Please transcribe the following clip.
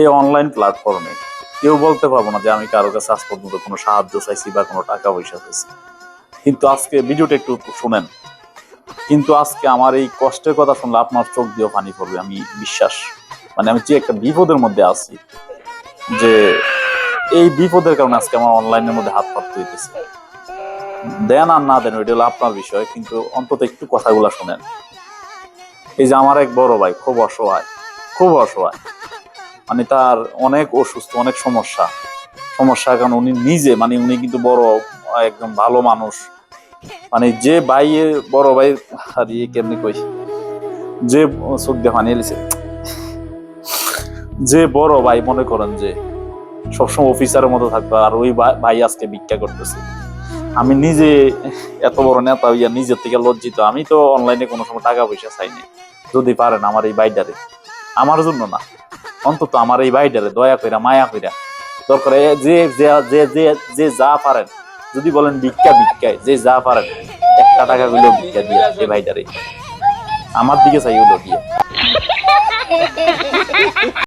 এই অনলাইন প্ল্যাটফর্মে কেউ বলতে পারবো না যে আমি কারো কাছে আজ পর্যন্ত কোনো সাহায্য চাইছি বা কোনো টাকা পয়সা চাইছি। কিন্তু আজকে ভিডিওটা একটু শুনেন, কিন্তু আজকে আমার এই কষ্টের কথা শুনলে আপনার চোখ দিয়ে পানি পড়বে, আমি বিশ্বাস। মানে আমি যে একটা বিপদের মধ্যে আছি, যে এই বিপদের কারণে আজকে আমার অনলাইনের মধ্যে হাত পাততে হইতেছে। দেন আর না দেন ওইটা হলো আপনার বিষয়, কিন্তু অন্তত একটু কথাগুলা শুনেন। এই যে আমার এক বড় ভাই খুব অসহায়, খুব অসহায়, মানে তার অনেক অসুস্থ, অনেক সমস্যা সমস্যা কারণ উনি নিজে, মানে উনি কিন্তু বড় একদম ভালো মানুষ, মানে যে ভাই বড় ভাই, আর কেমনি কই, যে চোখ দিয়ে পানি এলিছে, যে বড় ভাই মনে করেন যে সবসময় অফিসারের মতো থাকতো, আর ওই ভাই আজকে ভিক্ষা করতেছে। আমি নিজে এত বড় নেতা হইয়া নিজের থেকে লজ্জিত। আমি তো অনলাইনে কোনো সময় টাকা পয়সা চাইনি। যদি পারেন আমার এই ভাইটারে, আমার জন্য না, অন্তত আমার এই ভাইটারে দয়া কইরা মায়া কইরা, দরকার যে যে যে যে যে যা পারেন, যদি বলেন ভিক্ষা, ভিক্ষায় যে যা পারেন 1 টাকা গুলো ভিক্ষা দিয়ে এই ভাইটারে আমার দিকে চাই হলো দিয়ে।